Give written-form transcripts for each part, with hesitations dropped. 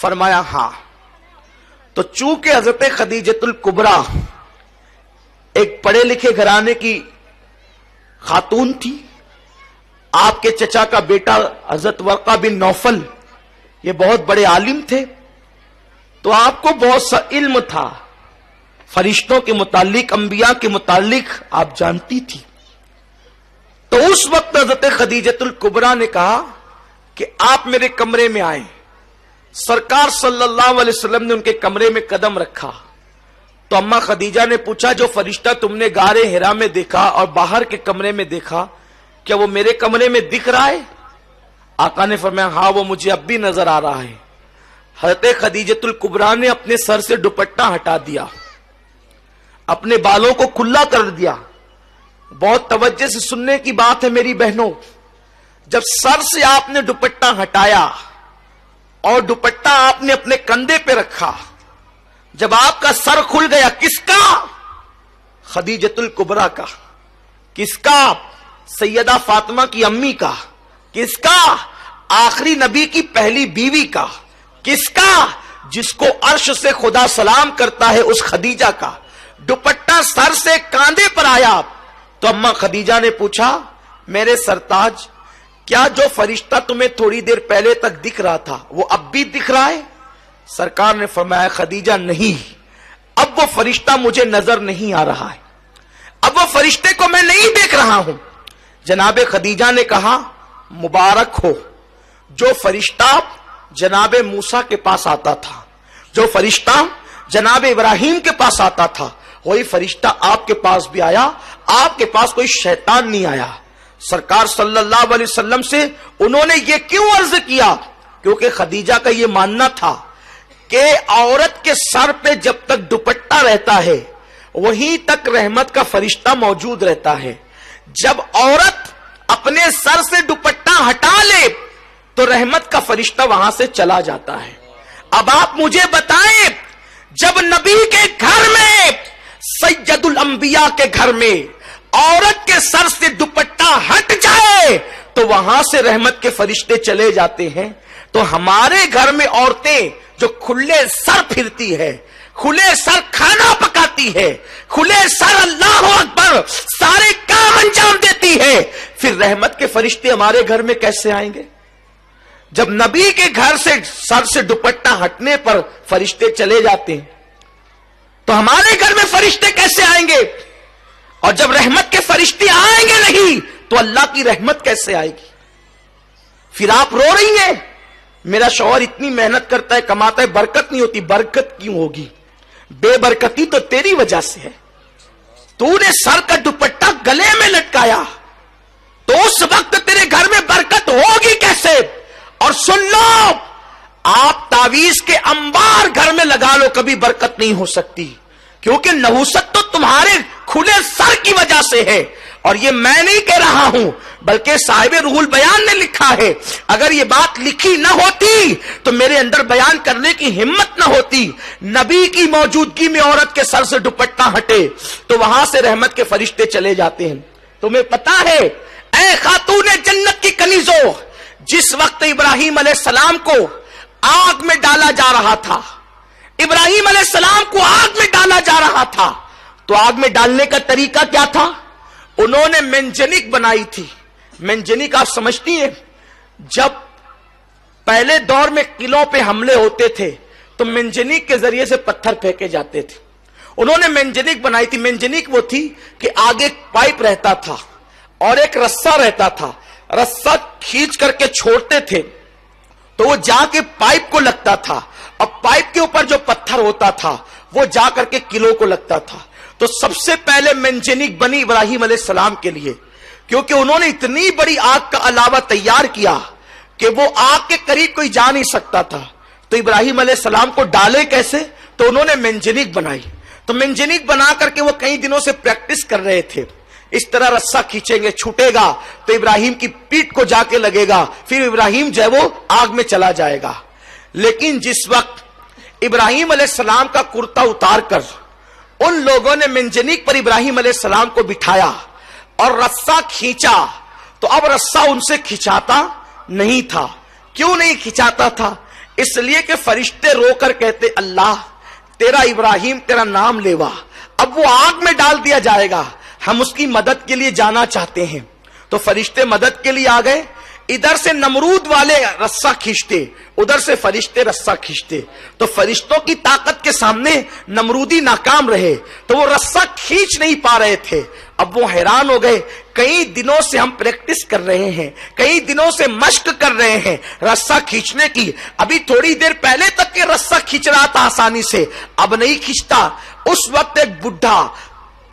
فرمایا ہاں. تو چونکہ حضرت خدیجۃ الکبریٰ ایک پڑھے لکھے گھرانے کی خاتون تھی، آپ کے چچا کا بیٹا حضرت ورقہ بن نوفل یہ بہت بڑے عالم تھے، تو آپ کو بہت سا علم تھا، فرشتوں کے متعلق، انبیاء کے متعلق آپ جانتی تھی. تو اس وقت حضرت خدیجۃ الکبریٰ نے کہا کہ آپ میرے کمرے میں آئیں. سرکار صلی اللہ علیہ وسلم نے ان کے کمرے میں قدم رکھا تو اماں خدیجہ نے پوچھا جو فرشتہ تم نے غار حرا میں دیکھا اور باہر کے کمرے میں دیکھا، کیا وہ میرے کمرے میں دکھ رہا ہے؟ آقا نے فرمایا ہاں وہ مجھے اب بھی نظر آ رہا ہے. حضرت خدیجۃ الکبریٰ نے اپنے سر سے دوپٹہ ہٹا دیا، اپنے بالوں کو کھلا کر دیا. بہت توجہ سے سننے کی بات ہے میری بہنوں، جب سر سے آپ نے دوپٹہ ہٹایا اور دوپٹہ آپ نے اپنے کندھے پہ رکھا، جب آپ کا سر کھل گیا، کس کا؟ خدیجۃ الکبریٰ کا. کس کا؟ سیدہ فاطمہ کی امی کا. کس کا؟ آخری نبی کی پہلی بیوی کا. کس کا؟ جس کو عرش سے خدا سلام کرتا ہے اس خدیجہ کا. دوپٹہ سر سے کاندھے پر آیا تو اماں خدیجہ نے پوچھا میرے سرتاج، کیا جو فرشتہ تمہیں تھوڑی دیر پہلے تک دکھ رہا تھا وہ اب بھی دکھ رہا ہے؟ سرکار نے فرمایا خدیجہ نہیں، اب وہ فرشتہ مجھے نظر نہیں آ رہا ہے، اب وہ فرشتے کو میں نہیں دیکھ رہا ہوں. جناب خدیجہ نے کہا مبارک ہو، جو فرشتہ جناب موسیٰ کے پاس آتا تھا، جو فرشتہ جناب ابراہیم کے پاس آتا تھا، وہی فرشتہ آپ کے پاس بھی آیا. آپ کے پاس کوئی شیطان نہیں آیا. سرکار صلی اللہ علیہ وسلم سے انہوں نے یہ کیوں عرض کیا؟ کیونکہ خدیجہ کا یہ ماننا تھا کہ عورت کے سر پہ جب تک دوپٹہ رہتا ہے وہیں تک رحمت کا فرشتہ موجود رہتا ہے. جب عورت اپنے سر سے دوپٹہ ہٹا لے تو رحمت کا فرشتہ وہاں سے چلا جاتا ہے. اب آپ مجھے بتائیں، جب نبی کے گھر میں، سید الانبیاء کے گھر میں عورت کے سر سے دوپٹہ ہٹ جائے تو وہاں سے رحمت کے فرشتے چلے جاتے ہیں، تو ہمارے گھر میں عورتیں جو کھلے سر پھرتی ہے، کھلے سر کھانا پکاتی ہے، کھلے سر اللہ اکبر سارے کام انجام دیتی ہے، پھر رحمت کے فرشتے ہمارے گھر میں کیسے آئیں گے؟ جب نبی کے گھر سے سر سے دوپٹہ ہٹنے پر فرشتے چلے جاتے ہیں تو ہمارے گھر میں فرشتے کیسے آئیں گے؟ اور جب رحمت کے فرشتے آئیں گے نہیں تو اللہ کی رحمت کیسے آئے گی؟ پھر آپ رو رہی ہیں میرا شوہر اتنی محنت کرتا ہے، کماتا ہے، برکت نہیں ہوتی. برکت کیوں ہوگی؟ بے برکتی تو تیری وجہ سے ہے. تو نے سر کا دوپٹہ گلے میں لٹکایا تو اس وقت تیرے گھر میں برکت ہوگی کیسے؟ اور سن لو، آپ تعویذ کے انبار گھر میں لگا لو، کبھی برکت نہیں ہو سکتی، کیونکہ نحوست تو تمہارے کھلے سر کی وجہ سے ہے. اور یہ میں نہیں کہہ رہا ہوں بلکہ صاحب روح البیان نے لکھا ہے. اگر یہ بات لکھی نہ ہوتی تو میرے اندر بیان کرنے کی ہمت نہ ہوتی. نبی کی موجودگی میں عورت کے سر سے دوپٹہ ہٹے تو وہاں سے رحمت کے فرشتے چلے جاتے ہیں. تمہیں پتا ہے اے خاتون جنت کی کنیزوں، جس وقت ابراہیم علیہ السلام کو آگ میں ڈالا جا رہا تھا، ابراہیم علیہ السلام کو آگ میں ڈالا جا رہا تھا، تو آگ میں ڈالنے کا طریقہ کیا تھا؟ انہوں نے منجنیق بنائی تھی. منجنیق آپ سمجھتی ہیں، جب پہلے دور میں قلعوں پہ حملے ہوتے تھے تو منجنیق کے ذریعے سے پتھر پھینکے جاتے تھے. انہوں نے منجنیق بنائی تھی. منجنیق وہ تھی کہ آگے پائپ رہتا تھا اور ایک رسہ رہتا تھا، رسہ کھینچ کر کے چھوڑتے تھے تو وہ جا کے پائپ کو لگتا تھا، اور پائپ کے اوپر جو پتھر ہوتا تھا وہ جا کر کے قلعوں کو لگتا تھا. تو سب سے پہلے منجنیق بنی ابراہیم علیہ السلام کے لیے، کیونکہ انہوں نے اتنی بڑی آگ کا علاوہ تیار کیا کہ وہ آگ کے قریب کوئی جا نہیں سکتا تھا. تو ابراہیم علیہ السلام کو ڈالے کیسے؟ تو انہوں نے منجنیق بنائی. تو منجنیق بنا کر کے وہ کئی دنوں سے پریکٹس کر رہے تھے. اس طرح رسہ کھینچیں گے، چھوٹے گا تو ابراہیم کی پیٹ کو جا کے لگے گا، پھر ابراہیم جو ہے وہ آگ میں چلا جائے گا. لیکن جس وقت ابراہیم علیہ السلام کا کرتا اتار کر ان لوگوں نے منجنیق پر ابراہیم علیہ السلام کو بٹھایا اور رسہ کھینچا تو اب رسہ ان سے کھینچاتا نہیں تھا. کیوں نہیں کھینچاتا تھا؟ اس لیے کہ فرشتے رو کر کہتے اللہ تیرا ابراہیم تیرا نام لیوا، اب وہ آگ میں ڈال دیا جائے گا، ہم اس کی مدد کے لیے جانا چاہتے ہیں۔ تو فرشتے مدد کے لیے آ گئے، ادھر سے نمرود والے رسا کھینچتے، ادھر سے فرشتے رسا کھینچتے، تو فرشتوں کی طاقت کے سامنے نمرودی ناکام رہے، تو وہ رسا کھینچ نہیں پا رہے تھے۔ اب وہ حیران ہو گئے، کئی دنوں سے ہم پریکٹس کر رہے ہیں، کئی دنوں سے مشق کر رہے ہیں رسا کھینچنے کی، ابھی تھوڑی دیر پہلے تک کہ رسا کھینچ رہا تھا آسانی سے، اب نہیں کھینچتا۔ اس وقت ایک بڈھا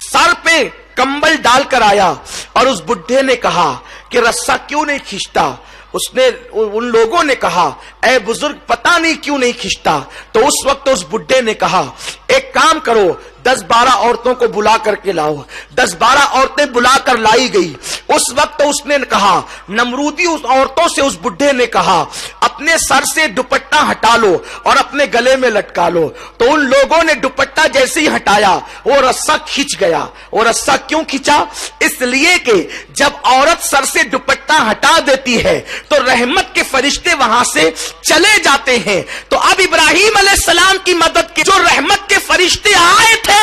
سر پہ کمبل ڈال کر آیا اور اس بڈھے نے کہا کہ رسا کیوں نہیں کھینچتا؟ ان لوگوں نے کہا اے بزرگ پتہ نہیں کیوں نہیں کھینچتا۔ تو اس وقت اس بڈھے نے کہا ایک کام کرو، 10-12 عورتوں کو بلا کر کے لاؤ۔ 10-12 عورتیں بلا کر لائی گئی۔ اس وقت اس نے کہا، نمرودی اس عورتوں سے اس بڈھے نے کہا اپنے سر سے دوپٹہ ہٹا لو اور اپنے گلے میں لٹکا لو۔ تو ان لوگوں نے دوپٹہ جیسے ہی ہٹایا وہ رسا کھینچ گیا۔ وہ رسا کیوں کھینچا؟ اس لیے کہ جب عورت سر سے دوپٹہ ہٹا دیتی ہے تو رحمت کے فرشتے وہاں سے چلے جاتے ہیں۔ تو اب ابراہیم علیہ السلام کی مدد کے جو رحمت کے فرشتے آئے تھے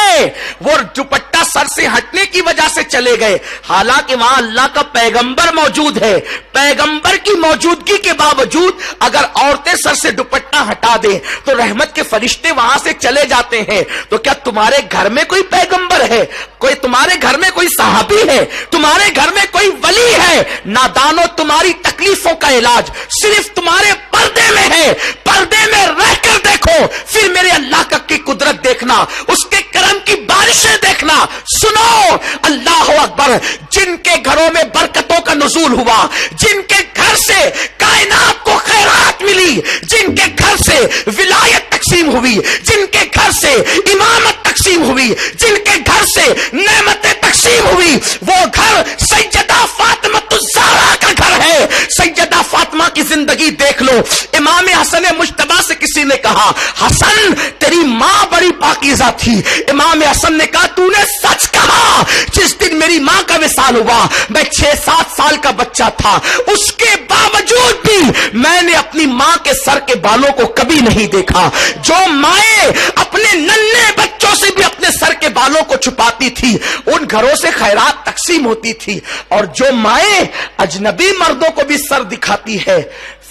وہ دوپٹہ سر سے ہٹنے کی وجہ سے چلے گئے، حالانکہ وہاں اللہ کا پیغمبر موجود ہے۔ پیغمبر کی موجودگی کے باوجود اگر عورتیں سر سے دوپٹہ ہٹا دیں تو رحمت کے فرشتے وہاں سے چلے جاتے ہیں۔ تو کیا تمہارے گھر میں کوئی پیغمبر ہے؟ کوئی تمہارے گھر میں کوئی صحابی ہے؟ تمہارے گھر میں کوئی ولی ہے؟ نادانو تمہاری تکلیفوں کا علاج صرف تمہارے پردے میں ہے۔ پردے میں رہ کر دیکھو، پھر میرے اللہ کی قدرت دیکھنا، اس کے کرم کی بارشیں دیکھنا۔ سنو اللہ اکبر، جن کے گھروں میں برکتوں کا نزول ہوا، جن کے گھر سے کائنات کو خیرات ملی، جن کے گھر سے ولایت تقسیم ہوئی، جن کے گھر سے امامت تقسیم ہوئی، جن کے گھر سے نعمتیں تقسیم ہوئی، وہ گھر سیدہ فاطمہ الزہرا کا گھر ہے۔ سیدہ فاطمہ کی زندگی دیکھ لو۔ امام حسن مجتبی سے کسی نے کہا حسن تیری ماں بڑی پاکیزہ تھی۔ امام حسن نے کہا تو نے سچ کہا، جس دن میری ماں کا وصال ہوا میں 6-7 سال کا بچہ تھا، اس کے باوجود بھی میں نے اپنی ماں کے سر کے بالوں کو کبھی نہیں دیکھا۔ جو مائیں اپنے ننھے بچوں سے بھی اپنے سر کے بالوں کو چھپاتی تھی ان گھروں سے خیرات تقسیم ہوتی تھی، اور جو مائیں اجنبی مردوں کو بھی سر دکھاتی ہے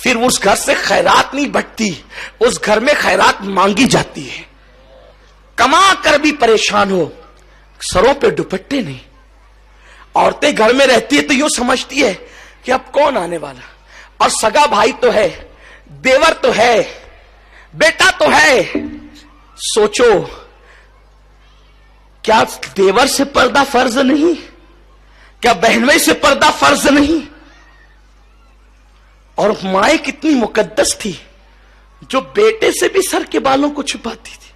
پھر اس گھر سے خیرات نہیں بٹتی، اس گھر میں خیرات مانگی جاتی ہے۔ کما کر بھی پریشان ہو، سروں پہ دوپٹے نہیں۔ عورتیں گھر میں رہتی ہے تو یوں سمجھتی ہے کہ اب کون آنے والا، اور سگا بھائی تو ہے، دیور تو ہے، بیٹا تو ہے۔ سوچو کیا دیور سے پردہ فرض نہیں؟ کیا بہنوئی سے پردہ فرض نہیں؟ اور مائیں کتنی مقدس تھی جو بیٹے سے بھی سر کے بالوں کو چھپاتی تھی۔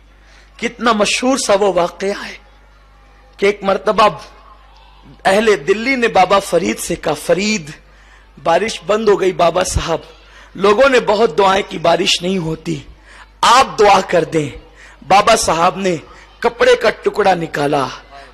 کتنا مشہور سا وہ واقعہ ہے کہ ایک مرتبہ اہل دلی نے بابا فرید سے کہا فرید بارش بند ہو گئی بابا صاحب، لوگوں نے بہت دعائیں کی بارش نہیں ہوتی، آپ دعا کر دیں۔ بابا صاحب نے کپڑے کا ٹکڑا نکالا،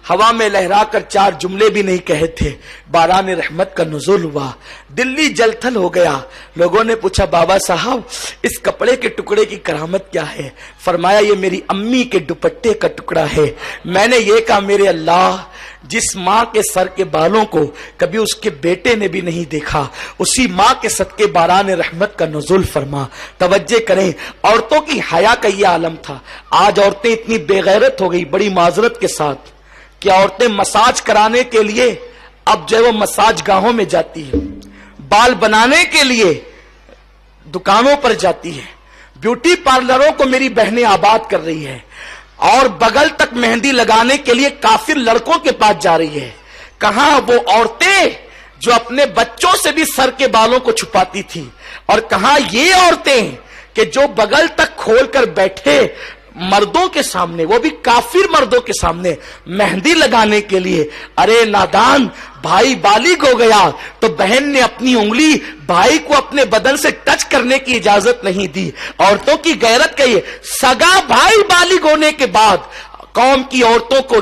ہوا میں لہرا کر 4 جملے بھی نہیں کہے تھے، باران رحمت کا نزول ہوا، دلی جل تھل ہو گیا۔ لوگوں نے پوچھا بابا صاحب اس کپڑے کے ٹکڑے کی کرامت کیا ہے؟ فرمایا یہ میری امی کے دوپٹے کا ٹکڑا ہے۔ میں نے یہ کہا میرے اللہ، جس ماں کے سر کے بالوں کو کبھی اس کے بیٹے نے بھی نہیں دیکھا، اسی ماں کے صدقے باران رحمت کا نزول فرما۔ توجہ کریں، عورتوں کی حیا کا یہ عالم تھا۔ آج عورتیں اتنی بے غیرت ہو گئی، بڑی معذرت کے ساتھ، کہ عورتیں مساج کرانے کے لیے اب جو ہے وہ مساج گاہوں میں جاتی ہے، بال بنانے کے لیے دکانوں پر جاتی ہے، بیوٹی پارلروں کو میری بہنیں آباد کر رہی ہے، اور بغل تک مہندی لگانے کے لیے کافر لڑکوں کے پاس جا رہی ہے۔ کہاں وہ عورتیں جو اپنے بچوں سے بھی سر کے بالوں کو چھپاتی تھی، اور کہاں یہ عورتیں کہ جو بغل تک کھول کر بیٹھے مردوں کے سامنے، وہ بھی کافر مردوں کے سامنے مہندی لگانے کے لیے۔ ارے نادان، بھائی بالغ ہو گیا تو بہن نے اپنی انگلی بھائی کو اپنے بدن سے ٹچ کرنے کی اجازت نہیں دی۔ عورتوں کی غیرت کا یہ، سگا بھائی بالغ ہونے کے بعد قوم کی عورتوں کو